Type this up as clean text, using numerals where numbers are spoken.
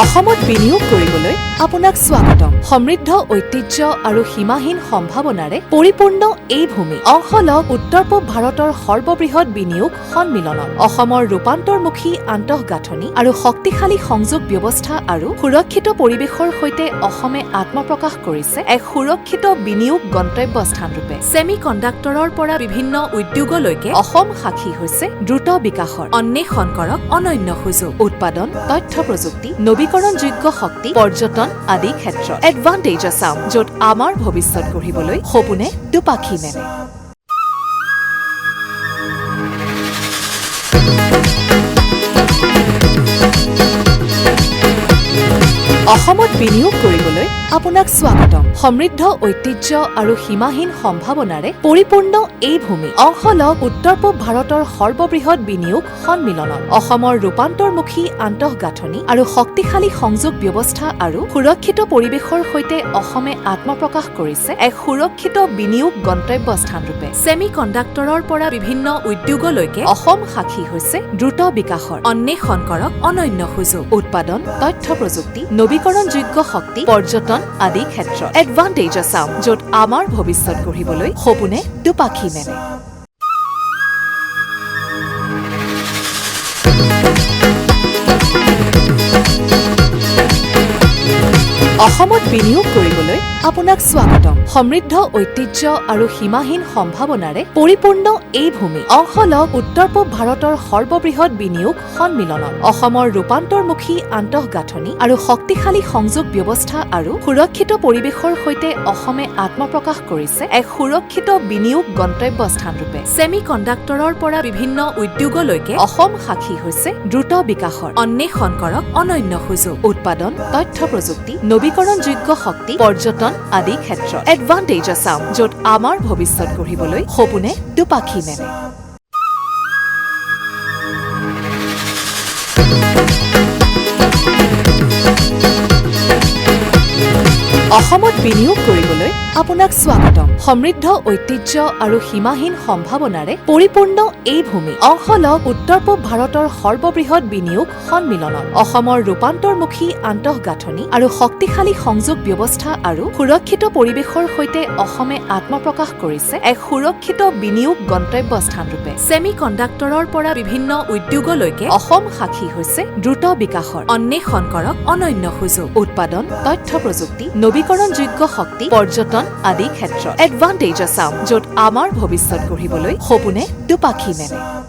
অসমত বিনিয়োগ কৰিবলৈ আপোনাক স্বাগতম। সমৃদ্ধ ঐতিহ্য আৰু সীমাহীন সম্ভাৱনাৰে পৰিপূৰ্ণ এই ভূমি অংশ লওক উত্তৰ-পূব ভাৰতৰ সৰ্ববৃহৎ বিনিয়োগ সন্মিলনত। অসমৰ ৰূপান্তৰমুখী আন্তঃগাঁথনি আৰু শক্তিশালী সংযোগ ব্যৱস্থা আৰু সুৰক্ষিত পৰিৱেশৰ সৈতে অসমে আত্মপ্ৰকাশ কৰিছে এক সুৰক্ষিত বিনিয়োগ গন্তব্যস্থানৰূপে। ছেমি কণ্ডাক্টৰৰ পৰা বিভিন্ন উদ্যোগলৈকে অসম সাক্ষী হৈছে দ্ৰুত বিকাশৰ। অন্বেষণ কৰক অনন্য সুযোগ, উৎপাদন, তথ্য প্ৰযুক্তি, নৱীকৰণযোগ্য শক্তি, পৰ্যটন আদি ক্ষেত্ৰত এডভান্টেজ আছাম, য'ত আমাৰ ভৱিষ্যত গঢ়িবলৈ সপোনে দুপাখি মেলে। অসমত বিনিয়োগ কৰিবলৈ আপোনাক স্বাগতম। সমৃদ্ধ ঐতিহ্য আৰু সীমাহীন সম্ভাৱনাৰে পৰিপূৰ্ণ এই ভূমি অংশ লওক উত্তৰ-পূব ভাৰতৰ সৰ্ববৃহৎ বিনিয়োগ সন্মিলনত। অসমৰ ৰূপান্তৰমুখী আন্তঃগাঁথনি আৰু শক্তিশালী সংযোগ ব্যৱস্থা আৰু সুৰক্ষিত পৰিৱেশৰ সৈতে অসমে আত্মপ্ৰকাশ কৰিছে এক সুৰক্ষিত বিনিয়োগ গন্তব্যস্থানৰূপে। ছেমি কণ্ডাক্টৰৰ পৰা বিভিন্ন উদ্যোগলৈকে অসম সাক্ষী হৈছে দ্ৰুত বিকাশৰ। অন্বেষণ কৰক অনন্য সুযোগ, উৎপাদন, তথ্য প্ৰযুক্তি, নৱীকৰণযোগ্য শক্তি, পৰ্যটন আদি ক্ষেত্ৰত এডভান্টেজ আছাম, য'ত আমাৰ ভৱিষ্যত গঢ়িবলৈ সপোনে দুপাখি মেলে। অসমত বিনিয়োগ কৰিবলৈ আপোনাক স্বাগতম। সমৃদ্ধ ঐতিহ্য আৰু সীমাহীন সম্ভাৱনাৰে পৰিপূৰ্ণ এই ভূমি অংশ লওক উত্তৰ-পূব ভাৰতৰ সৰ্ববৃহৎ বিনিয়োগ সন্মিলনত। অসমৰ ৰূপান্তৰমুখী আন্তঃগাঁথনি আৰু শক্তিশালী সংযোগ ব্যৱস্থা আৰু সুৰক্ষিত পৰিৱেশৰ সৈতে অসমে আত্মপ্ৰকাশ কৰিছে এক সুৰক্ষিত বিনিয়োগ গন্তব্যস্থানৰূপে। ছেমি কণ্ডাক্টৰৰ পৰা বিভিন্ন উদ্যোগলৈকে অসম সাক্ষী হৈছে দ্ৰুত বিকাশৰ। অন্বেষণ কৰক অনন্য সুযোগ, উৎপাদন, তথ্য প্ৰযুক্তি, নৱীকৰণযোগ্য শক্তি, পৰ্যটন আদি ক্ষেত্ৰত এডভান্টেজ আছাম, য'ত আমাৰ ভৱিষ্যত গঢ়িবলৈ সপোনে দুপাখি মেলে। অসমত বিনিয়োগ কৰিবলৈ আপোনাক স্বাগতম। সমৃদ্ধ ঐতিহ্য আৰু সীমাহীন সম্ভাৱনাৰে পৰিপূৰ্ণ এই ভূমি অংশ লওক উত্তৰ-পূব ভাৰতৰ সৰ্ববৃহৎ বিনিয়োগ সন্মিলনত। অসমৰ ৰূপান্তৰমুখী আন্তঃগাঁথনি আৰু শক্তিশালী সংযোগ ব্যৱস্থা আৰু সুৰক্ষিত পৰিৱেশৰ সৈতে অসমে আত্মপ্ৰকাশ কৰিছে এক সুৰক্ষিত বিনিয়োগ গন্তব্যস্থানৰূপে। ছেমি কণ্ডাক্টৰৰ পৰা বিভিন্ন উদ্যোগলৈকে অসম সাক্ষী হৈছে দ্ৰুত বিকাশৰ। অন্বেষণ কৰক অনন্য সুযোগ, উৎপাদন, তথ্য প্ৰযুক্তি, নৱীকৰণযোগ্য শক্তি, পৰ্যটন আদি ক্ষেত্ৰত এডভান্টেজ আছাম, য'ত আমাৰ ভৱিষ্যত গঢ়িবলৈ সপোনে দুপাখি মেলে।